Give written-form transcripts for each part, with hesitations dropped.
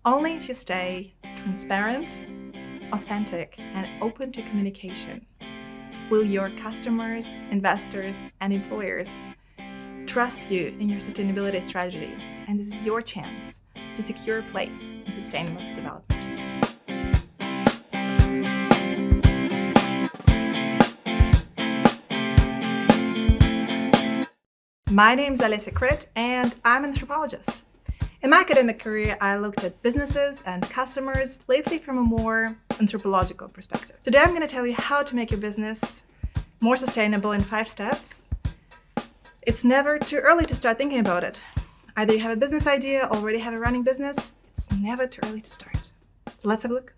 Only if you stay transparent, authentic, and open to communication will your customers, investors, and employers trust you in your sustainability strategy. And this is your chance to secure a place in sustainable development. My name is Aleysa Krit, and I'm an anthropologist. In my academic career, I looked at businesses and customers, lately from a more anthropological perspective. Today, I'm going to tell you how to make your business more sustainable in 5 steps. It's never too early to start thinking about it. Either you have a business idea, already have a running business, it's never too early to start. So let's have a look.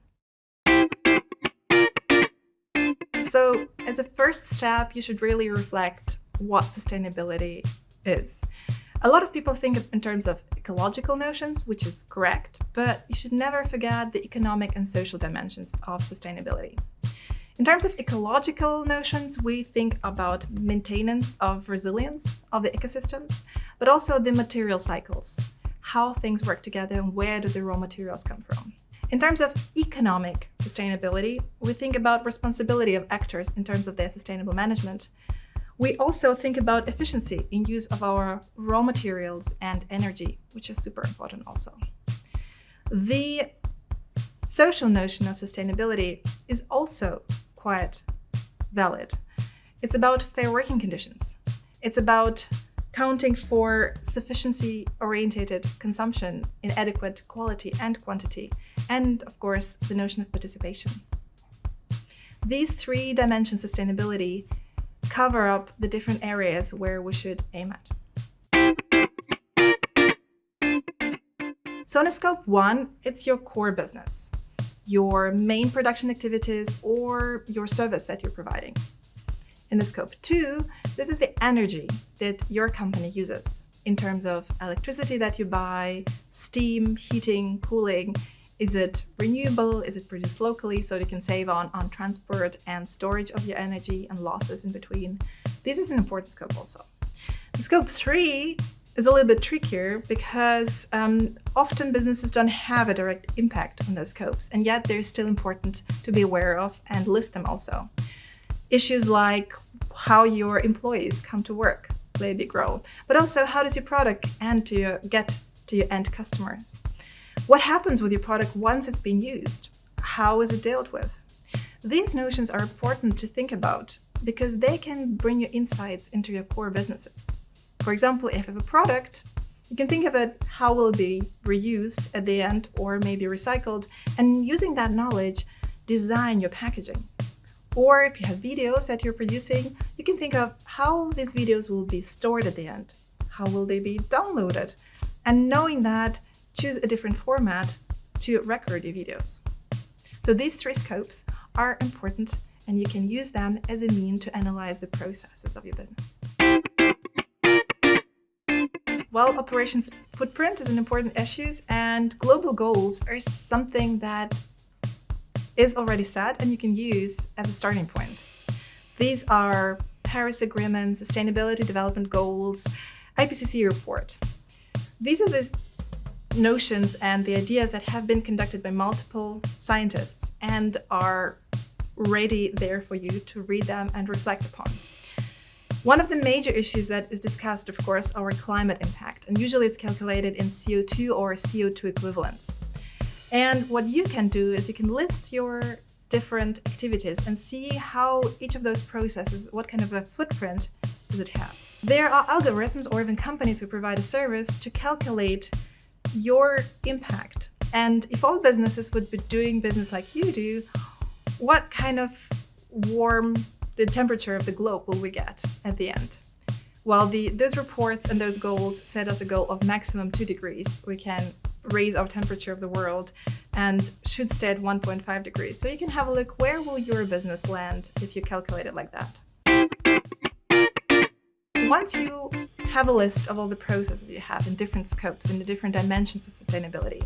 So as a first step, you should really reflect what sustainability is. A lot of people think in terms of ecological notions, which is correct, but you should never forget the economic and social dimensions of sustainability. In terms of ecological notions, we think about maintenance of resilience of the ecosystems, but also the material cycles, how things work together and where do the raw materials come from. In terms of economic sustainability, we think about responsibility of actors in terms of their sustainable management. We also think about efficiency in use of our raw materials and energy, which is super important also. The social notion of sustainability is also quite valid. It's about fair working conditions. It's about counting for sufficiency-oriented consumption in adequate quality and quantity, and of course, the notion of participation. These 3 dimensions of sustainability cover up the different areas where we should aim at. So in scope 1, it's your core business, your main production activities, or your service that you're providing. In the scope 2, this is the energy that your company uses in terms of electricity that you buy, steam, heating, cooling. Is it renewable? Is it produced locally so you can save on transport and storage of your energy and losses in between? This is an important scope also. And scope 3 is a little bit trickier because often businesses don't have a direct impact on those scopes, and yet they're still important to be aware of and list them also. Issues like how your employees come to work play a big role, but also how does your product get to your end customers? What happens with your product once it's been used? How is it dealt with? These notions are important to think about because they can bring you insights into your core businesses. For example, if you have a product, you can think of it, how will it be reused at the end or maybe recycled, and using that knowledge, design your packaging. Or if you have videos that you're producing, you can think of how these videos will be stored at the end. How will they be downloaded? And knowing that, choose a different format to record your videos. So these 3 scopes are important, and you can use them as a means to analyze the processes of your business. Well, operations footprint is an important issue, and global goals are something that is already set and you can use as a starting point. These are Paris Agreement, Sustainability Development Goals, IPCC report. These are the notions and the ideas that have been conducted by multiple scientists and are ready there for you to read them and reflect upon. One of the major issues that is discussed, of course, our climate impact, and usually it's calculated in CO2 or CO2 equivalents. And what you can do is you can list your different activities and see how each of those processes, what kind of a footprint does it have. There are algorithms or even companies who provide a service to calculate your impact. And if all businesses would be doing business like you do, what kind of the temperature of the globe will we get at the end? Well, those reports and those goals set us a goal of maximum 2 degrees. We can raise our temperature of the world and should stay at 1.5 degrees. So you can have a look, where will your business land if you calculate it like that? Once you have a list of all the processes you have in different scopes, in the different dimensions of sustainability,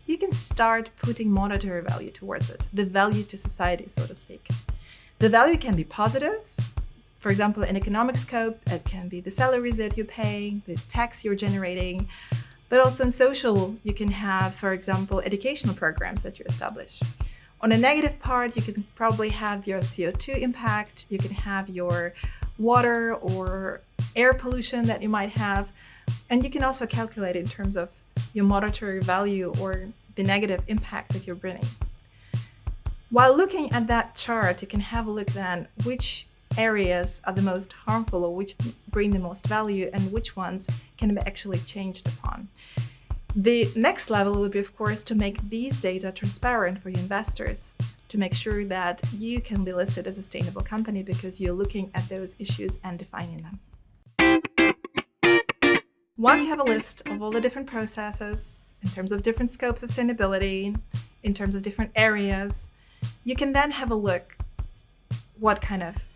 you can start putting monetary value towards it, the value to society, so to speak. The value can be positive. For example, in economic scope, it can be the salaries that you're paying, the tax you're generating, But also in social, you can have, for example, educational programs that you establish. On a negative part, you can probably have your CO2 impact, you can have your water or air pollution that you might have, and you can also calculate in terms of your monetary value or the negative impact that you're bringing. While looking at that chart, you can have a look then which areas are the most harmful or which bring the most value and which ones can be actually changed upon. The next level would be, of course, to make these data transparent for your investors, to make sure that you can be listed as a sustainable company because you're looking at those issues and defining them. Once you have a list of all the different processes in terms of different scopes of sustainability, in terms of different areas, you can then have a look what kind of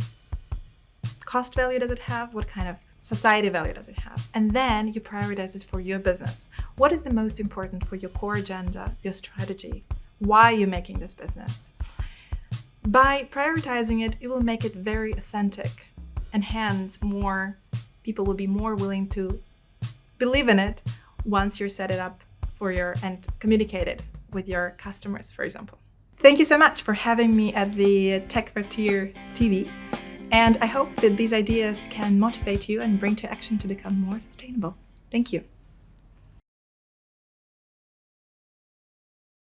cost value does it have, what kind of society value does it have, and then you prioritize it for your business. What is the most important for your core agenda, your strategy? Why are you making this business? By prioritizing it, it will make it very authentic, and hence more people will be more willing to believe in it once you're set it up for your and communicate it with your customers, for example. Thank you so much for having me at the TechQuartier TV. And I hope that these ideas can motivate you and bring to action to become more sustainable. Thank you.